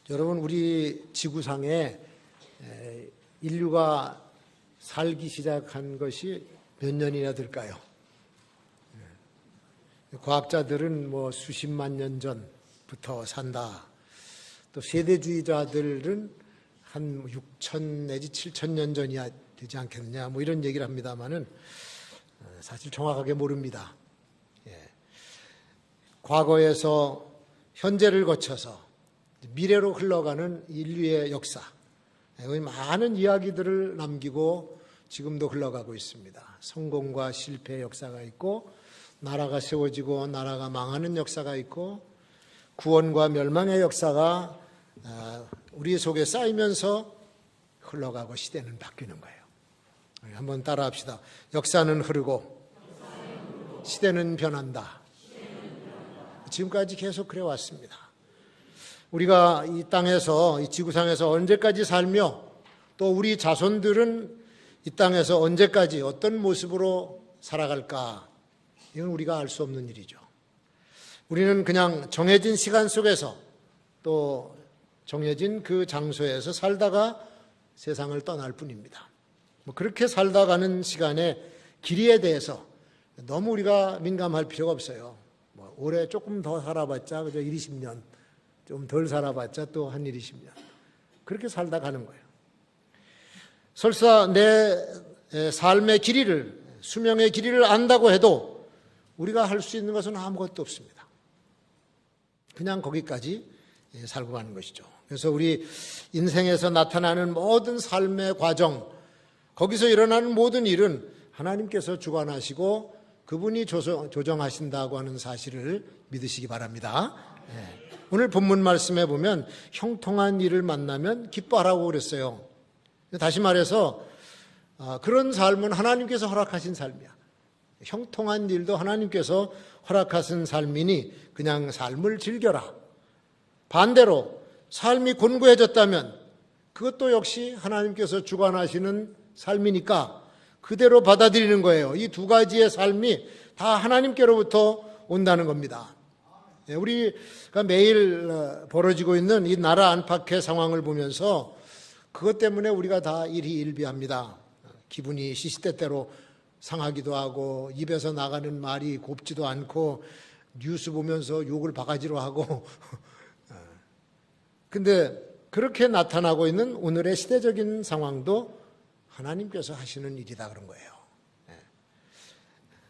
여러분, 우리 지구상에 인류가 살기 시작한 것이 몇 년이나 될까요? 과학자들은 뭐 수십만 년 전부터 산다. 또 세대주의자들은 한 6천 내지 7천 년 전이야 되지 않겠느냐, 뭐 이런 얘기를 합니다만은 사실 정확하게 모릅니다. 과거에서 현재를 거쳐서 미래로 흘러가는 인류의 역사, 많은 이야기들을 남기고 지금도 흘러가고 있습니다. 성공과 실패의 역사가 있고, 나라가 세워지고 나라가 망하는 역사가 있고, 구원과 멸망의 역사가 우리 속에 쌓이면서 흘러가고 시대는 바뀌는 거예요. 한번 따라합시다. 역사는 흐르고 시대는 변한다. 지금까지 계속 그래 왔습니다. 우리가 이 땅에서, 이 지구상에서 언제까지 살며 또 우리 자손들은 이 땅에서 언제까지 어떤 모습으로 살아갈까? 이건 우리가 알 수 없는 일이죠. 우리는 그냥 정해진 시간 속에서 또 정해진 그 장소에서 살다가 세상을 떠날 뿐입니다. 그렇게 살다 가는 시간의 길이에 대해서 너무 우리가 민감할 필요가 없어요. 올해 조금 더 살아봤자 그저 1, 20년, 좀 덜 살아봤자 또 한 1, 20년. 그렇게 살다 가는 거예요. 설사 내 삶의 길이를, 수명의 길이를 안다고 해도 우리가 할 수 있는 것은 아무것도 없습니다. 그냥 거기까지 살고 가는 것이죠. 그래서 우리 인생에서 나타나는 모든 삶의 과정, 거기서 일어나는 모든 일은 하나님께서 주관하시고 그분이 조정하신다고 하는 사실을 믿으시기 바랍니다. 오늘 본문 말씀에 보면 형통한 일을 만나면 기뻐하라고 그랬어요. 다시 말해서 그런 삶은 하나님께서 허락하신 삶이야. 형통한 일도 하나님께서 허락하신 삶이니 그냥 삶을 즐겨라. 반대로 삶이 곤고해졌다면 그것도 역시 하나님께서 주관하시는 삶이니까 그대로 받아들이는 거예요. 이 두 가지의 삶이 다 하나님께로부터 온다는 겁니다. 우리가 매일 벌어지고 있는 이 나라 안팎의 상황을 보면서 그것 때문에 우리가 다 일희일비합니다. 기분이 시시때때로 상하기도 하고, 입에서 나가는 말이 곱지도 않고, 뉴스 보면서 욕을 바가지로 하고. 근데 그렇게 나타나고 있는 오늘의 시대적인 상황도 하나님께서 하시는 일이다 그런 거예요.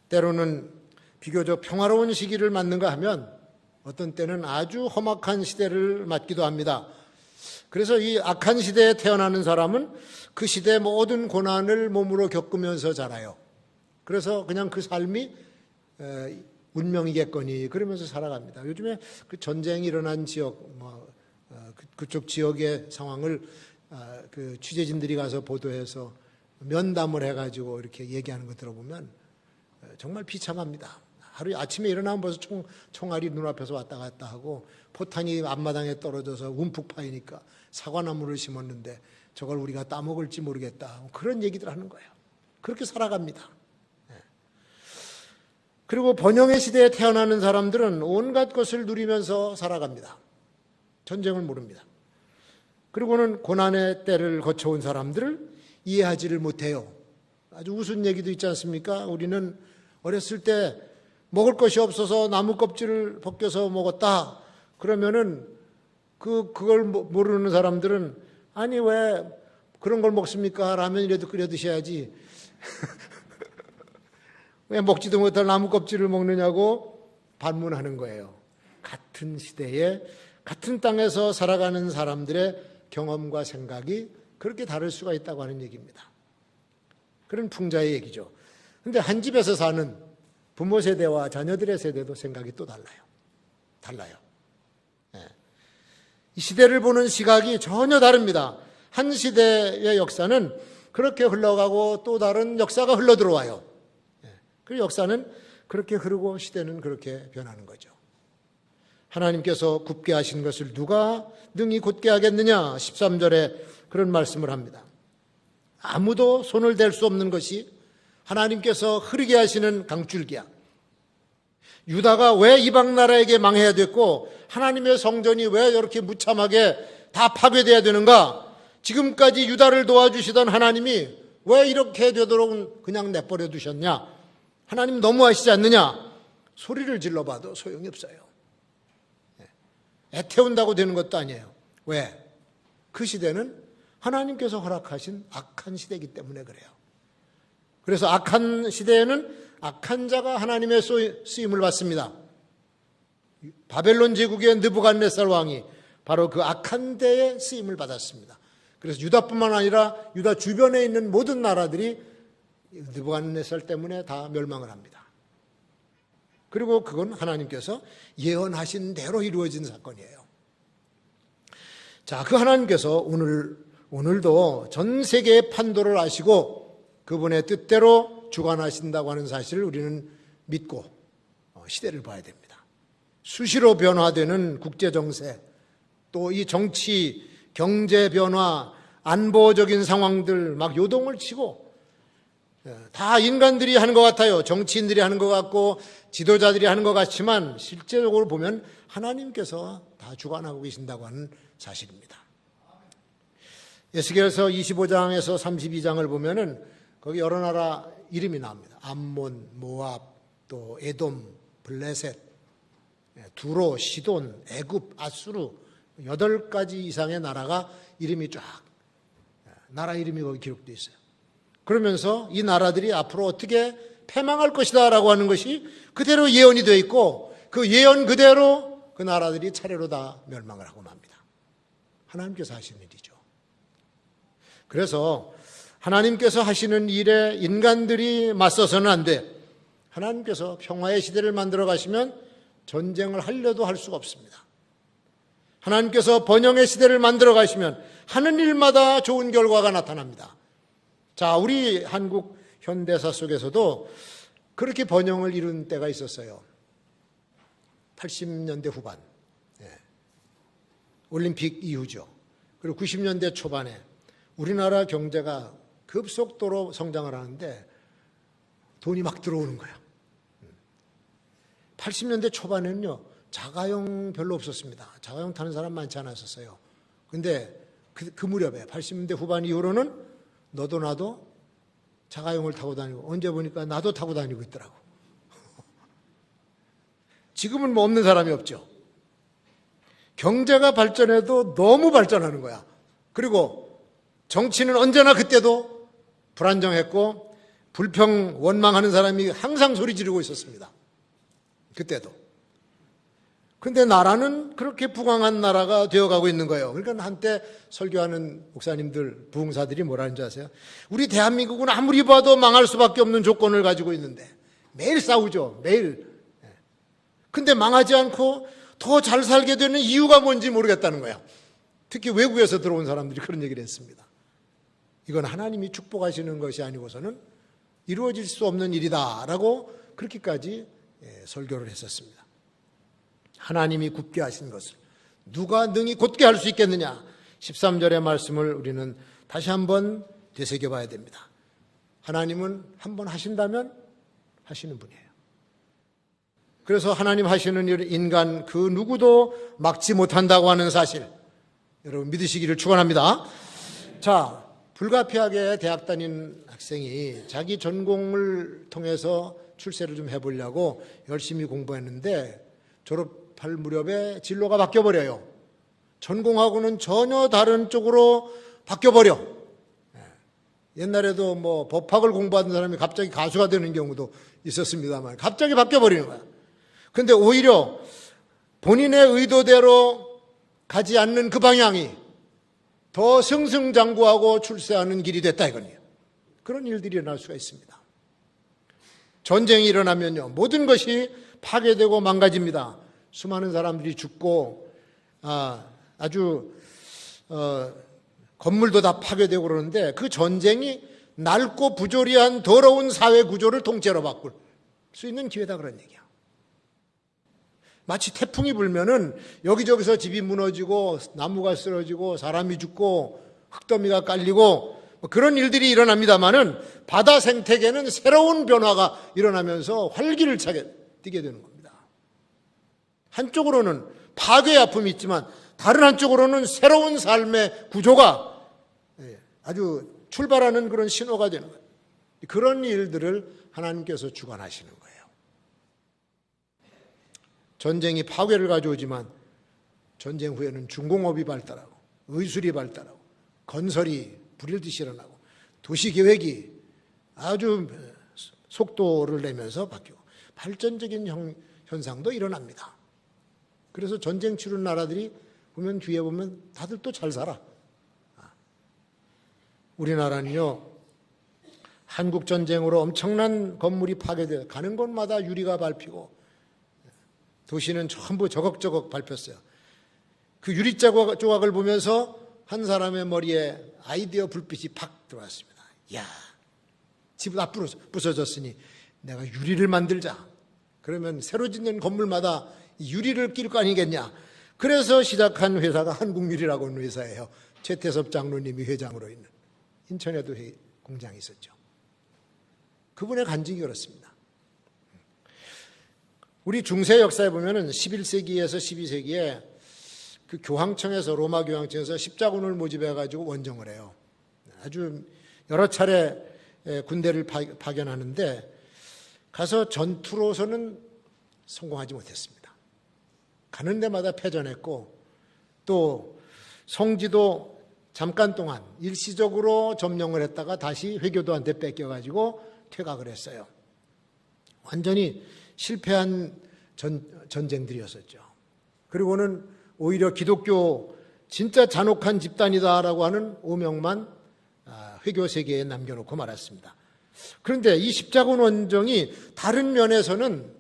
때로는 비교적 평화로운 시기를 맞는가 하면 어떤 때는 아주 험악한 시대를 맞기도 합니다. 그래서 이 악한 시대에 태어나는 사람은 그 시대의 모든 고난을 몸으로 겪으면서 자라요. 그래서 그냥 그 삶이 운명이겠거니 그러면서 살아갑니다. 요즘에 그 전쟁이 일어난 지역, 그쪽 지역의 상황을 그 취재진들이 가서 보도해서 면담을 해가지고 이렇게 얘기하는 거 들어보면 정말 비참합니다. 하루 아침에 일어나면 벌써 총알이 눈앞에서 왔다 갔다 하고, 포탄이 앞마당에 떨어져서 움푹 파이니까 사과나무를 심었는데 저걸 우리가 따먹을지 모르겠다, 그런 얘기들 하는 거예요. 그렇게 살아갑니다. 그리고 번영의 시대에 태어나는 사람들은 온갖 것을 누리면서 살아갑니다. 전쟁을 모릅니다. 그리고는 고난의 때를 거쳐온 사람들을 이해하지를 못해요. 아주 우스운 얘기도 있지 않습니까? 우리는 어렸을 때 먹을 것이 없어서 나무 껍질을 벗겨서 먹었다. 그러면은 그걸 모르는 사람들은 아니 왜 그런 걸 먹습니까? 라면이라도 끓여 드셔야지. 왜 먹지도 못할 나무 껍질을 먹느냐고 반문하는 거예요. 같은 시대에 같은 땅에서 살아가는 사람들의 경험과 생각이 그렇게 다를 수가 있다고 하는 얘기입니다. 그런 풍자의 얘기죠. 그런데 한 집에서 사는 부모 세대와 자녀들의 세대도 생각이 또 달라요. 이 시대를 보는 시각이 전혀 다릅니다. 한 시대의 역사는 그렇게 흘러가고 또 다른 역사가 흘러들어와요. 그 역사는 그렇게 흐르고 시대는 그렇게 변하는 거죠. 하나님께서 굽게 하신 것을 누가 능히 곧게 하겠느냐? 13절에 그런 말씀을 합니다. 아무도 손을 댈 수 없는 것이 하나님께서 흐르게 하시는 강줄기야. 유다가 왜 이방 나라에게 망해야 됐고 하나님의 성전이 왜 이렇게 무참하게 다 파괴돼야 되는가? 지금까지 유다를 도와주시던 하나님이 왜 이렇게 되도록 그냥 내버려 두셨냐? 하나님 너무하시지 않느냐? 소리를 질러봐도 소용이 없어요. 애태운다고 되는 것도 아니에요. 왜? 그 시대는 하나님께서 허락하신 악한 시대이기 때문에 그래요. 그래서 악한 시대에는 악한 자가 하나님의 쓰임을 받습니다. 바벨론 제국의 느부갓네살 왕이 바로 그 악한 데에 쓰임을 받았습니다. 그래서 유다뿐만 아니라 유다 주변에 있는 모든 나라들이 느부갓네살 때문에 다 멸망을 합니다. 그리고 그건 하나님께서 예언하신 대로 이루어진 사건이에요. 자, 그 하나님께서 오늘도 전 세계의 판도를 아시고 그분의 뜻대로 주관하신다고 하는 사실을 우리는 믿고 시대를 봐야 됩니다. 수시로 변화되는 국제정세, 또 이 정치, 경제 변화, 안보적인 상황들 막 요동을 치고 다 인간들이 하는 것 같아요. 정치인들이 하는 것 같고 지도자들이 하는 것 같지만 실제적으로 보면 하나님께서 다 주관하고 계신다고 하는 사실입니다. 에스겔서 25장에서 32장을 보면은 거기 여러 나라 이름이 나옵니다. 암몬, 모압, 또 에돔, 블레셋, 두로, 시돈, 애굽, 아수르 8가지 이상의 나라가 이름이 쫙 나라 이름이 거기 기록되어 있어요. 그러면서 이 나라들이 앞으로 어떻게 패망할 것이다 라고 하는 것이 그대로 예언이 되어 있고 그 예언 그대로 그 나라들이 차례로 다 멸망을 하고 맙니다. 하나님께서 하시는 일이죠. 그래서 하나님께서 하시는 일에 인간들이 맞서서는 안 돼. 하나님께서 평화의 시대를 만들어 가시면 전쟁을 하려도 할 수가 없습니다. 하나님께서 번영의 시대를 만들어 가시면 하는 일마다 좋은 결과가 나타납니다. 자, 우리 한국 현대사 속에서도 그렇게 번영을 이룬 때가 있었어요. 80년대 후반, 올림픽 이후죠. 그리고 90년대 초반에 우리나라 경제가 급속도로 성장을 하는데 돈이 막 들어오는 거예요. 80년대 초반에는요, 자가용 별로 없었습니다. 자가용 타는 사람 많지 않았었어요. 근데 그 무렵에 80년대 후반 이후로는 너도 나도 자가용을 타고 다니고 언제 보니까 나도 타고 다니고 있더라고. 지금은 뭐 없는 사람이 없죠. 경제가 발전해도 너무 발전하는 거야. 그리고 정치는 언제나 그때도 불안정했고 불평 원망하는 사람이 항상 소리 지르고 있었습니다. 그때도. 근데 나라는 그렇게 부강한 나라가 되어가고 있는 거예요. 그러니까 한때 설교하는 목사님들, 부흥사들이 뭐라는 줄 아세요? 우리 대한민국은 아무리 봐도 망할 수밖에 없는 조건을 가지고 있는데 매일 싸우죠. 매일. 근데 망하지 않고 더 잘 살게 되는 이유가 뭔지 모르겠다는 거야. 특히 외국에서 들어온 사람들이 그런 얘기를 했습니다. 이건 하나님이 축복하시는 것이 아니고서는 이루어질 수 없는 일이다라고 그렇게까지 설교를 했었습니다. 하나님이 굳게 하신 것을 누가 능히 곧게 할 수 있겠느냐? 13절의 말씀을 우리는 다시 한번 되새겨봐야 됩니다. 하나님은 한번 하신다면 하시는 분이에요. 그래서 하나님 하시는 일을 인간 그 누구도 막지 못한다고 하는 사실, 여러분 믿으시기를 축원합니다. 자, 불가피하게 대학 다닌 학생이 자기 전공을 통해서 출세를 좀 해보려고 열심히 공부했는데 졸업할 무렵에 진로가 바뀌어버려요. 전공하고는 전혀 다른 쪽으로 바뀌어버려. 옛날에도 뭐 법학을 공부하던 사람이 갑자기 가수가 되는 경우도 있었습니다만 갑자기 바뀌어버리는 거야. 근데 오히려 본인의 의도대로 가지 않는 그 방향이 더 승승장구하고 출세하는 길이 됐다 이거예요. 그런 일들이 일어날 수가 있습니다. 전쟁이 일어나면요, 모든 것이 파괴되고 망가집니다. 수많은 사람들이 죽고 건물도 다 파괴되고 그러는데 그 전쟁이 낡고 부조리한 더러운 사회 구조를 통째로 바꿀 수 있는 기회다 그런 얘기야. 마치 태풍이 불면은 여기저기서 집이 무너지고 나무가 쓰러지고 사람이 죽고 흙더미가 깔리고 그런 일들이 일어납니다만은 바다 생태계는 새로운 변화가 일어나면서 활기를 차게 뛰게 되는 겁니다. 한쪽으로는 파괴의 아픔이 있지만 다른 한쪽으로는 새로운 삶의 구조가 아주 출발하는 그런 신호가 되는 거예요. 그런 일들을 하나님께서 주관하시는 거예요. 전쟁이 파괴를 가져오지만 전쟁 후에는 중공업이 발달하고 의술이 발달하고 건설이 불일듯이 일어나고 도시계획이 아주 속도를 내면서 바뀌고 발전적인 현상도 일어납니다. 그래서 전쟁 치른 나라들이 보면 뒤에 보면 다들 또 잘 살아. 우리나라는요, 한국 전쟁으로 엄청난 건물이 파괴되어 가는 곳마다 유리가 밟히고 도시는 전부 저걱저걱 밟혔어요. 그 유리 조각을 보면서 한 사람의 머리에 아이디어 불빛이 팍 들어왔습니다. 야, 집은 다 부서졌으니 내가 유리를 만들자. 그러면 새로 짓는 건물마다 유리를 낄 거 아니겠냐. 그래서 시작한 회사가 한국유리라고 하는 회사예요. 최태섭 장로님이 회장으로 있는. 인천에도 공장이 있었죠. 그분의 간증이 그렇습니다. 우리 중세 역사에 보면은 11세기에서 12세기에 그 교황청에서, 로마 교황청에서 십자군을 모집해가지고 원정을 해요. 아주 여러 차례 군대를 파견하는데 가서 전투로서는 성공하지 못했습니다. 가는 데마다 패전했고 또 성지도 잠깐 동안 일시적으로 점령을 했다가 다시 회교도한테 뺏겨가지고 퇴각을 했어요. 완전히 실패한 전쟁들이었었죠. 그리고는 오히려 기독교 진짜 잔혹한 집단이다라고 하는 오명만 회교 세계에 남겨놓고 말았습니다. 그런데 이 십자군 원정이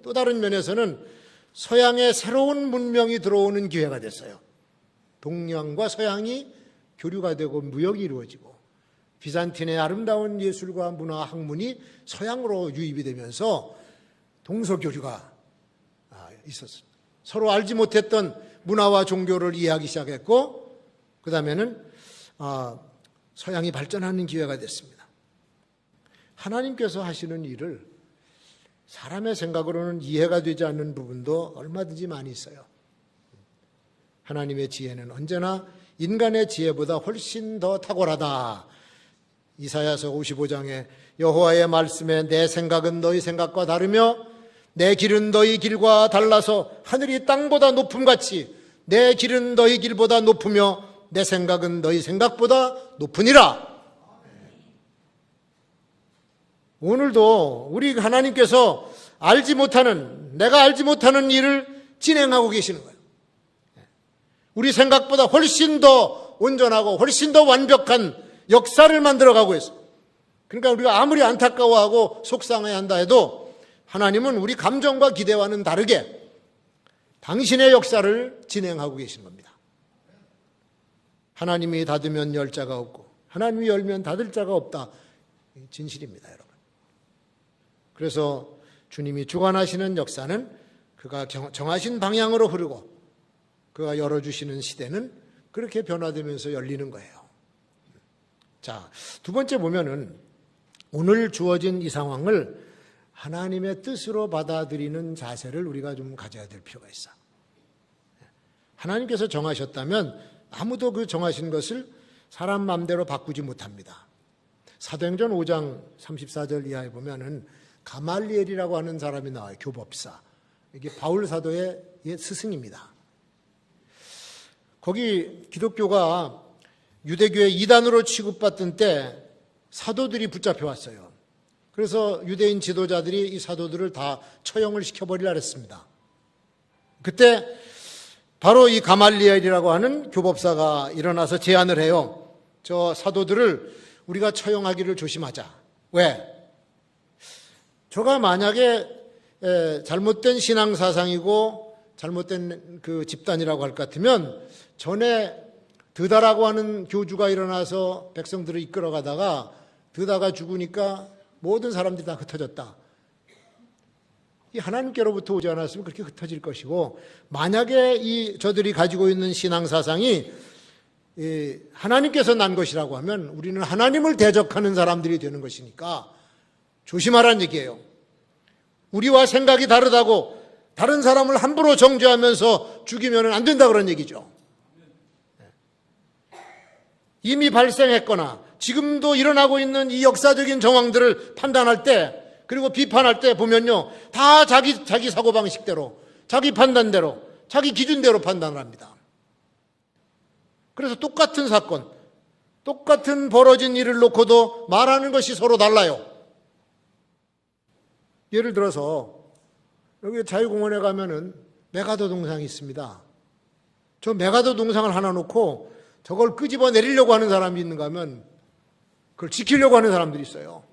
또 다른 면에서는 서양의 새로운 문명이 들어오는 기회가 됐어요. 동양과 서양이 교류가 되고 무역이 이루어지고 비잔틴의 아름다운 예술과 문화 학문이 서양으로 유입이 되면서 동서교류가 있었습니다. 서로 알지 못했던 문화와 종교를 이해하기 시작했고 그 다음에는 서양이 발전하는 기회가 됐습니다. 하나님께서 하시는 일을 사람의 생각으로는 이해가 되지 않는 부분도 얼마든지 많이 있어요. 하나님의 지혜는 언제나 인간의 지혜보다 훨씬 더 탁월하다. 이사야서 55장에 여호와의 말씀에 내 생각은 너희 생각과 다르며 내 길은 너희 길과 달라서 하늘이 땅보다 높음같이 내 길은 너희 길보다 높으며 내 생각은 너희 생각보다 높으니라. 오늘도 우리 하나님께서 내가 알지 못하는 일을 진행하고 계시는 거예요. 우리 생각보다 훨씬 더 온전하고 훨씬 더 완벽한 역사를 만들어가고 있어요. 그러니까 우리가 아무리 안타까워하고 속상해한다 해도 하나님은 우리 감정과 기대와는 다르게 당신의 역사를 진행하고 계신 겁니다. 하나님이 닫으면 열 자가 없고 하나님이 열면 닫을 자가 없다. 진실입니다, 여러분. 그래서 주님이 주관하시는 역사는 그가 정하신 방향으로 흐르고 그가 열어주시는 시대는 그렇게 변화되면서 열리는 거예요. 자, 두 번째 보면은 오늘 주어진 이 상황을 하나님의 뜻으로 받아들이는 자세를 우리가 좀 가져야 될 필요가 있어. 하나님께서 정하셨다면 아무도 그 정하신 것을 사람 마음대로 바꾸지 못합니다. 사도행전 5장 34절 이하에 보면은 가말리엘이라고 하는 사람이 나와요. 교법사. 이게 바울 사도의 스승입니다. 거기 기독교가 유대교의 이단으로 취급받던 때 사도들이 붙잡혀 왔어요. 그래서 유대인 지도자들이 이 사도들을 다 처형을 시켜버리라 했습니다. 그때 바로 이 가말리엘이라고 하는 교법사가 일어나서 제안을 해요. 저 사도들을 우리가 처형하기를 조심하자. 왜? 저가 만약에 잘못된 신앙사상이고 잘못된 그 집단이라고 할 것 같으면 전에 드다라고 하는 교주가 일어나서 백성들을 이끌어가다가 드다가 죽으니까 모든 사람들이 다 흩어졌다. 이 하나님께로부터 오지 않았으면 그렇게 흩어질 것이고 만약에 저들이 가지고 있는 신앙사상이 하나님께서 난 것이라고 하면 우리는 하나님을 대적하는 사람들이 되는 것이니까 조심하라는 얘기예요. 우리와 생각이 다르다고 다른 사람을 함부로 정죄하면서 죽이면 안 된다 그런 얘기죠. 이미 발생했거나 지금도 일어나고 있는 이 역사적인 정황들을 판단할 때, 그리고 비판할 때 보면요, 다 자기 사고방식대로, 자기 판단대로, 자기 기준대로 판단을 합니다. 그래서 똑같은 사건, 똑같은 벌어진 일을 놓고도 말하는 것이 서로 달라요. 예를 들어서 여기 자유공원에 가면은 메가더 동상이 있습니다. 저 메가더 동상을 하나 놓고 저걸 끄집어 내리려고 하는 사람이 있는가 하면 그걸 지키려고 하는 사람들이 있어요.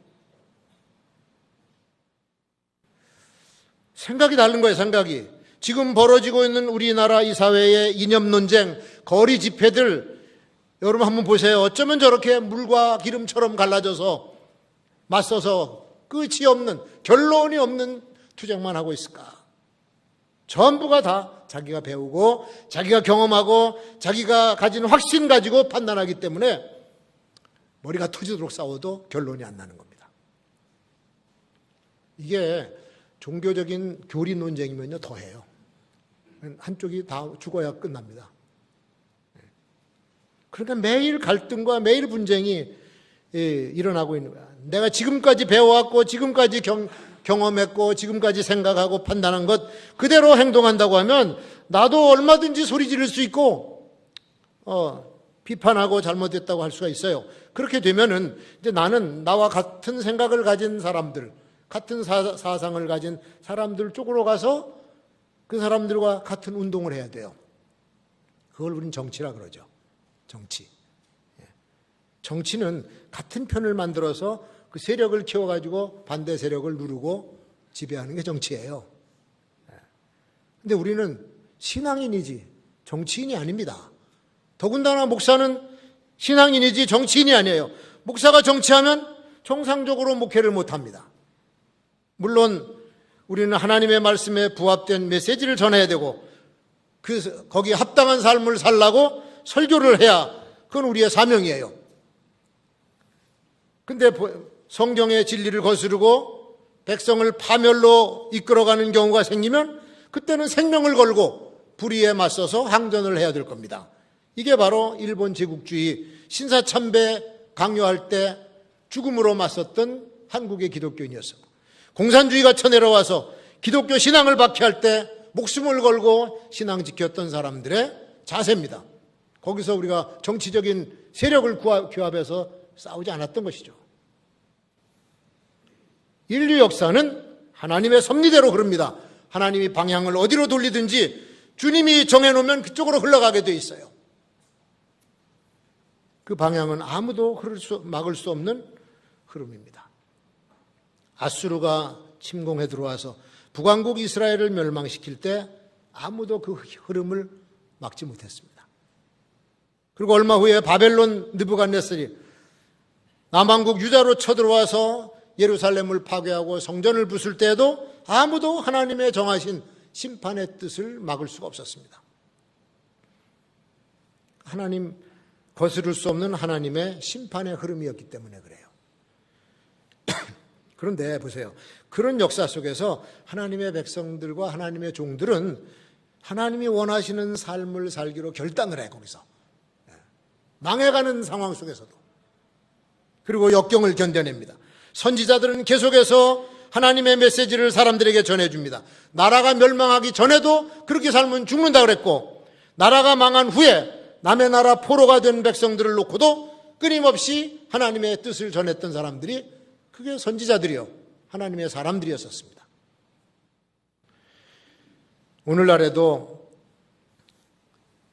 생각이 다른 거예요, 생각이. 지금 벌어지고 있는 우리나라 이 사회의 이념 논쟁, 거리 집회들, 여러분 한번 보세요. 어쩌면 저렇게 물과 기름처럼 갈라져서 맞서서 끝이 없는, 결론이 없는 투쟁만 하고 있을까? 전부가 다 자기가 배우고 자기가 경험하고 자기가 가진 확신 가지고 판단하기 때문에 머리가 터지도록 싸워도 결론이 안 나는 겁니다. 이게 종교적인 교리 논쟁이면요, 더해요. 한쪽이 다 죽어야 끝납니다. 그러니까 매일 갈등과 매일 분쟁이 일어나고 있는 거야. 내가 지금까지 배워왔고 지금까지 경험했고 지금까지 생각하고 판단한 것 그대로 행동한다고 하면 나도 얼마든지 소리 지를 수 있고 비판하고 잘못했다고 할 수가 있어요. 그렇게 되면은 이제 나는 나와 같은 생각을 가진 사람들, 같은 사상을 가진 사람들 쪽으로 가서 그 사람들과 같은 운동을 해야 돼요. 그걸 우리는 정치라 그러죠. 정치. 정치는 같은 편을 만들어서 그 세력을 키워가지고 반대 세력을 누르고 지배하는 게 정치예요. 근데 우리는 신앙인이지 정치인이 아닙니다. 더군다나 목사는 신앙인이지 정치인이 아니에요. 목사가 정치하면 정상적으로 목회를 못합니다. 물론 우리는 하나님의 말씀에 부합된 메시지를 전해야 되고 거기에 합당한 삶을 살라고 설교를 해야 그건 우리의 사명이에요. 근데 성경의 진리를 거스르고 백성을 파멸로 이끌어가는 경우가 생기면 그때는 생명을 걸고 불의에 맞서서 항전을 해야 될 겁니다. 이게 바로 일본 제국주의 신사참배 강요할 때 죽음으로 맞섰던 한국의 기독교인이었습니다. 공산주의가 쳐내려와서 기독교 신앙을 박해할 때 목숨을 걸고 신앙 지켰던 사람들의 자세입니다. 거기서 우리가 정치적인 세력을 규합해서 싸우지 않았던 것이죠. 인류 역사는 하나님의 섭리대로 흐릅니다. 하나님이 방향을 어디로 돌리든지 주님이 정해놓으면 그쪽으로 흘러가게 돼 있어요. 그 방향은 아무도 막을 수 없는 흐름입니다. 아수르가 침공해 들어와서 북왕국 이스라엘을 멸망시킬 때 아무도 그 흐름을 막지 못했습니다. 그리고 얼마 후에 바벨론 느부갓네살이 남왕국 유다로 쳐들어와서 예루살렘을 파괴하고 성전을 부술 때에도 아무도 하나님의 정하신 심판의 뜻을 막을 수가 없었습니다. 하나님 거스를 수 없는 하나님의 심판의 흐름이었기 때문에 그래요. 그런데 보세요. 그런 역사 속에서 하나님의 백성들과 하나님의 종들은 하나님이 원하시는 삶을 살기로 결단을 해, 거기서. 망해가는 상황 속에서도. 그리고 역경을 견뎌냅니다. 선지자들은 계속해서 하나님의 메시지를 사람들에게 전해줍니다. 나라가 멸망하기 전에도 그렇게 살면 죽는다 그랬고, 나라가 망한 후에 남의 나라 포로가 된 백성들을 놓고도 끊임없이 하나님의 뜻을 전했던 사람들이 그게 선지자들이요, 하나님의 사람들이었었습니다. 오늘날에도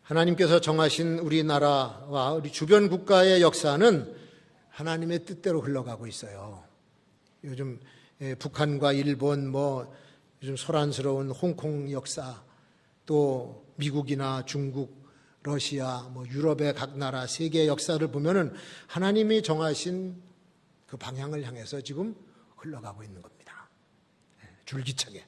하나님께서 정하신 우리나라와 우리 주변 국가의 역사는 하나님의 뜻대로 흘러가고 있어요. 요즘 북한과 일본, 요즘 소란스러운 홍콩 역사, 또 미국이나 중국, 러시아, 유럽의 각 나라, 세계의 역사를 보면은 하나님이 정하신 그 방향을 향해서 지금 흘러가고 있는 겁니다. 줄기차게.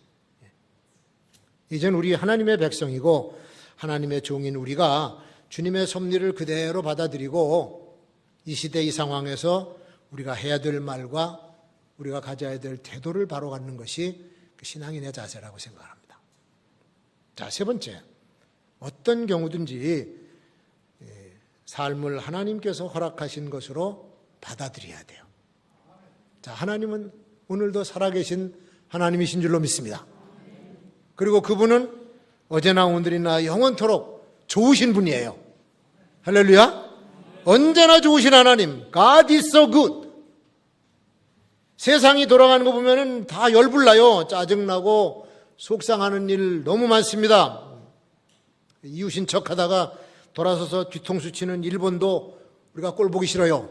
이젠 우리 하나님의 백성이고 하나님의 종인 우리가 주님의 섭리를 그대로 받아들이고 이 시대 이 상황에서 우리가 해야 될 말과 우리가 가져야 될 태도를 바로 갖는 것이 그 신앙인의 자세라고 생각합니다. 자, 세 번째. 어떤 경우든지 삶을 하나님께서 허락하신 것으로 받아들여야 돼요. 자, 하나님은 오늘도 살아계신 하나님이신 줄로 믿습니다. 그리고 그분은 어제나 오늘이나 영원토록 좋으신 분이에요. 할렐루야. 언제나 좋으신 하나님. God is so good. 세상이 돌아가는 거 보면은 다 열불나요. 짜증나고 속상하는 일 너무 많습니다. 이웃인 척 하다가 돌아서서 뒤통수 치는 일본도 우리가 꼴 보기 싫어요.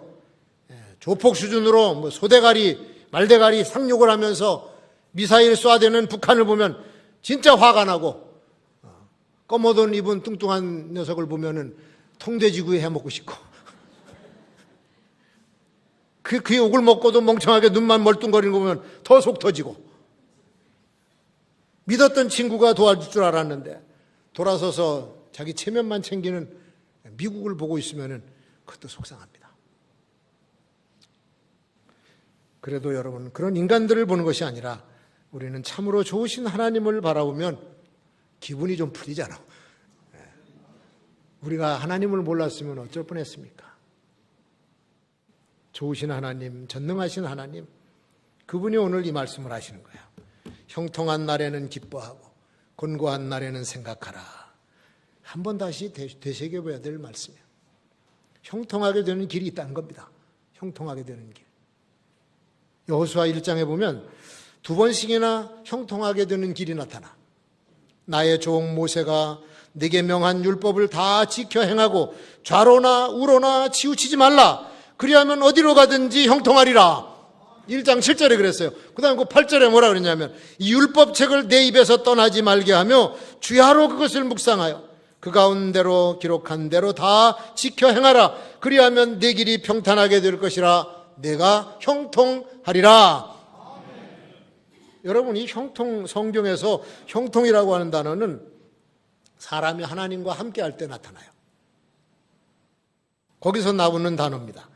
조폭 수준으로 뭐 소대가리, 말대가리 상욕을 하면서 미사일 쏴대는 북한을 보면 진짜 화가 나고, 검은 옷 입은 뚱뚱한 녀석을 보면은 통돼지구이 해 먹고 싶고, 그 욕을 먹고도 멍청하게 눈만 멀뚱거리는 거 보면 더 속 터지고, 믿었던 친구가 도와줄 줄 알았는데 돌아서서 자기 체면만 챙기는 미국을 보고 있으면은 그것도 속상합니다. 그래도 여러분, 그런 인간들을 보는 것이 아니라 우리는 참으로 좋으신 하나님을 바라보면 기분이 좀 풀리잖아. 우리가 하나님을 몰랐으면 어쩔 뻔했습니까? 좋으신 하나님, 전능하신 하나님, 그분이 오늘 이 말씀을 하시는 거예요. 형통한 날에는 기뻐하고 곤고한 날에는 생각하라. 한번 다시 되새겨봐야 될 말씀이에요. 형통하게 되는 길이 있다는 겁니다. 형통하게 되는 길. 여호수아 1장에 보면 2번씩이나 형통하게 되는 길이 나타나. 나의 종 모세가 네게 명한 율법을 다 지켜 행하고 좌로나 우로나 치우치지 말라. 그리하면 어디로 가든지 형통하리라. 1장 7절에 그랬어요. 그 다음에 8절에 뭐라 그랬냐면 이 율법책을 내 입에서 떠나지 말게 하며 주야로 그것을 묵상하여 그 가운데로 기록한 대로 다 지켜 행하라. 그리하면 내 길이 평탄하게 될 것이라. 내가 형통하리라. 여러분, 이 형통, 성경에서 형통이라고 하는 단어는 사람이 하나님과 함께 할 때 나타나요. 거기서 나오는 단어입니다.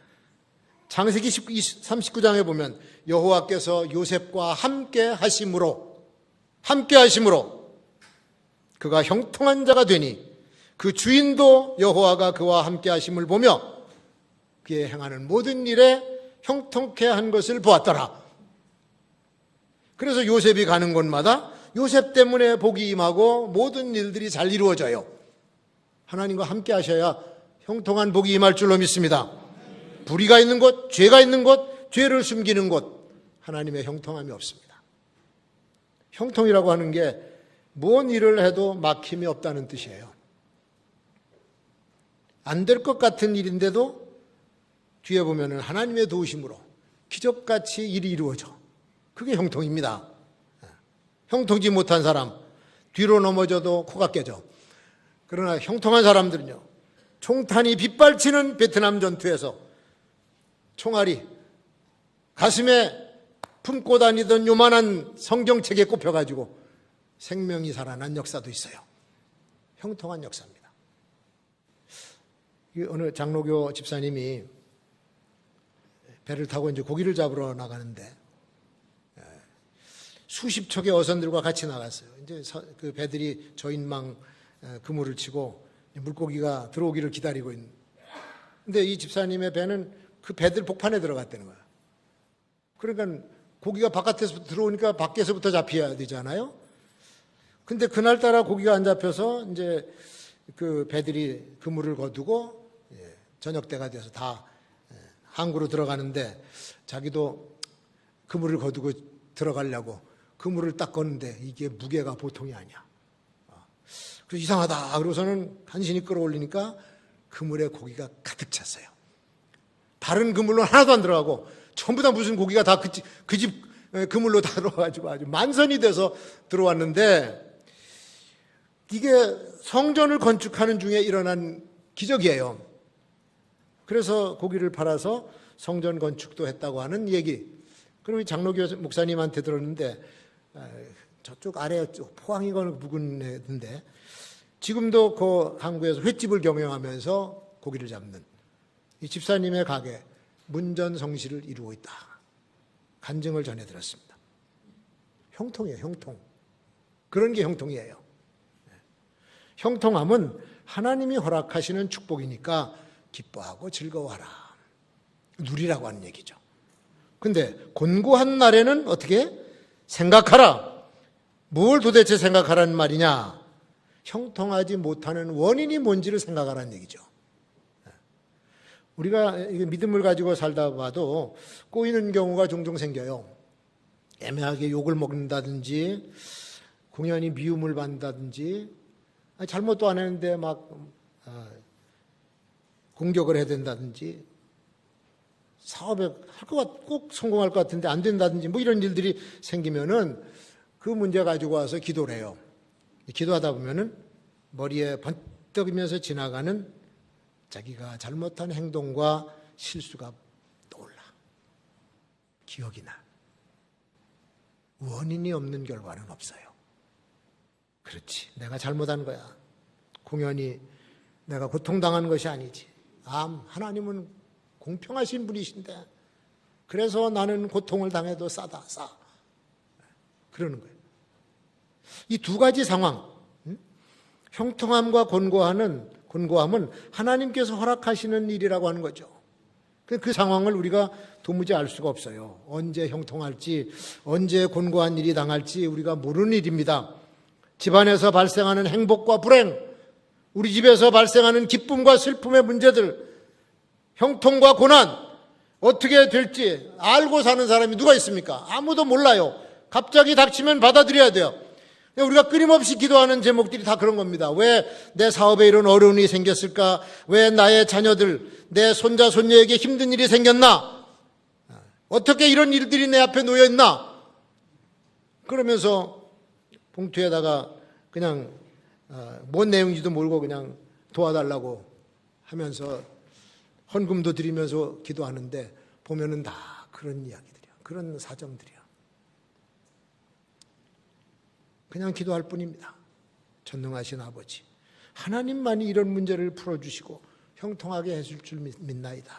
창세기 39장에 보면 여호와께서 요셉과 함께 하심으로 그가 형통한 자가 되니 그 주인도 여호와가 그와 함께 하심을 보며 그의 행하는 모든 일에 형통케 한 것을 보았더라. 그래서 요셉이 가는 곳마다 요셉 때문에 복이 임하고 모든 일들이 잘 이루어져요. 하나님과 함께 하셔야 형통한 복이 임할 줄로 믿습니다. 불의가 있는 곳, 죄가 있는 곳, 죄를 숨기는 곳, 하나님의 형통함이 없습니다. 형통이라고 하는 게 뭔 일을 해도 막힘이 없다는 뜻이에요. 안 될 것 같은 일인데도 뒤에 보면은 하나님의 도우심으로 기적같이 일이 이루어져. 그게 형통입니다. 형통지 못한 사람, 뒤로 넘어져도 코가 깨져. 그러나 형통한 사람들은요, 총탄이 빗발치는 베트남 전투에서 총알이 가슴에 품고 다니던 요만한 성경책에 꼽혀가지고 생명이 살아난 역사도 있어요. 형통한 역사입니다. 어느 장로교 집사님이 배를 타고 이제 고기를 잡으러 나가는데 수십 척의 어선들과 같이 나갔어요. 이제 그 배들이 저인망 그물을 치고 물고기가 들어오기를 기다리고 있는. 근데 이 집사님의 배는 그 배들 복판에 들어갔다는 거야. 그러니까 고기가 바깥에서 들어오니까 밖에서부터 잡혀야 되잖아요. 근데 그날따라 고기가 안 잡혀서 이제 그 배들이 그물을 거두고 저녁 때가 돼서 다 항구로 들어가는데 자기도 그물을 거두고 들어가려고 그물을 딱 거는데 이게 무게가 보통이 아니야. 그래서 이상하다. 그러고서는 간신히 끌어올리니까 그물에 고기가 가득 찼어요. 다른 그물로 하나도 안 들어가고 전부 다 무슨 고기가 다 그 집 그물로 다 들어가가지고 아주 만선이 돼서 들어왔는데 이게 성전을 건축하는 중에 일어난 기적이에요. 그래서 고기를 팔아서 성전 건축도 했다고 하는 얘기. 그리고 장로교 목사님한테 들었는데 저쪽 아래 포항이건 부근인데 지금도 그 항구에서 횟집을 경영하면서 고기를 잡는 이 집사님의 가게 문전성시를 이루고 있다. 간증을 전해 들었습니다. 형통이에요, 형통. 그런 게 형통이에요. 형통함은 하나님이 허락하시는 축복이니까 기뻐하고 즐거워하라. 누리라고 하는 얘기죠. 근데 곤고한 날에는 어떻게? 생각하라. 뭘 도대체 생각하라는 말이냐? 형통하지 못하는 원인이 뭔지를 생각하라는 얘기죠. 우리가 믿음을 가지고 살다 봐도 꼬이는 경우가 종종 생겨요. 애매하게 욕을 먹는다든지 공연히 미움을 받는다든지 잘못도 안 했는데 막 공격을 해야 된다든지 사업에 꼭 성공할 것 같은데 안 된다든지 뭐 이런 일들이 생기면은 그 문제 가지고 와서 기도를 해요. 기도하다 보면은 머리에 번뜩이면서 지나가는 자기가 잘못한 행동과 실수가 떠올라. 기억이 나. 원인이 없는 결과는 없어요. 그렇지. 내가 잘못한 거야. 공연히 내가 고통당한 것이 아니지. 하나님은 공평하신 분이신데 그래서 나는 고통을 당해도 싸다. 그러는 거예요. 이 두 가지 상황, 형통함과 곤고함은 하나님께서 허락하시는 일이라고 하는 거죠. 그 상황을 우리가 도무지 알 수가 없어요. 언제 형통할지, 언제 곤고한 일이 당할지 우리가 모르는 일입니다. 집안에서 발생하는 행복과 불행, 우리 집에서 발생하는 기쁨과 슬픔의 문제들, 형통과 고난, 어떻게 될지 알고 사는 사람이 누가 있습니까? 아무도 몰라요. 갑자기 닥치면 받아들여야 돼요. 우리가 끊임없이 기도하는 제목들이 다 그런 겁니다. 왜 내 사업에 이런 어려움이 생겼을까? 왜 나의 자녀들, 내 손자, 손녀에게 힘든 일이 생겼나? 어떻게 이런 일들이 내 앞에 놓여있나? 그러면서 봉투에다가 그냥 뭔 내용인지도 모르고 그냥 도와달라고 하면서 헌금도 드리면서 기도하는데 보면은 다 그런 이야기들이야. 그런 사정들이야. 그냥 기도할 뿐입니다. 전능하신 아버지, 하나님만이 이런 문제를 풀어주시고 형통하게 해줄 줄 믿나이다.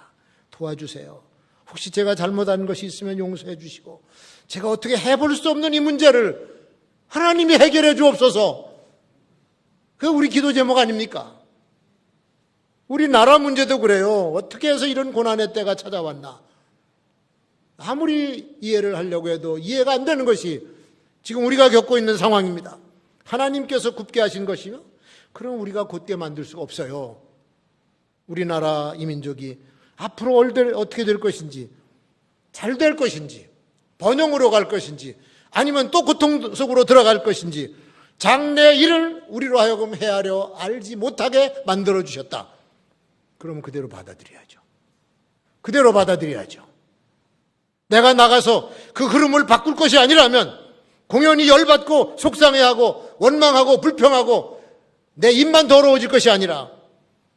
도와주세요. 혹시 제가 잘못한 것이 있으면 용서해 주시고 제가 어떻게 해볼 수 없는 이 문제를 하나님이 해결해 주옵소서. 그게 우리 기도 제목 아닙니까? 우리 나라 문제도 그래요. 어떻게 해서 이런 고난의 때가 찾아왔나? 아무리 이해를 하려고 해도 이해가 안 되는 것이 지금 우리가 겪고 있는 상황입니다. 하나님께서 굽게 하신 것이요? 그럼 우리가 곧게 만들 수가 없어요. 우리나라 이민족이 앞으로 어떻게 될 것인지, 잘 될 것인지, 번영으로 갈 것인지, 아니면 또 고통 속으로 들어갈 것인지, 장래 일을 우리로 하여금 헤아려 알지 못하게 만들어주셨다. 그러면 그대로 받아들여야죠. 그대로 받아들여야죠. 내가 나가서 그 흐름을 바꿀 것이 아니라면 공연히 열받고 속상해하고 원망하고 불평하고 내 입만 더러워질 것이 아니라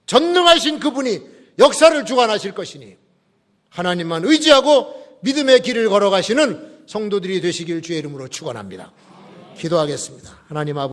전능하신 그분이 역사를 주관하실 것이니 하나님만 의지하고 믿음의 길을 걸어가시는 성도들이 되시길 주의 이름으로 축원합니다. 기도하겠습니다. 하나님 아버지,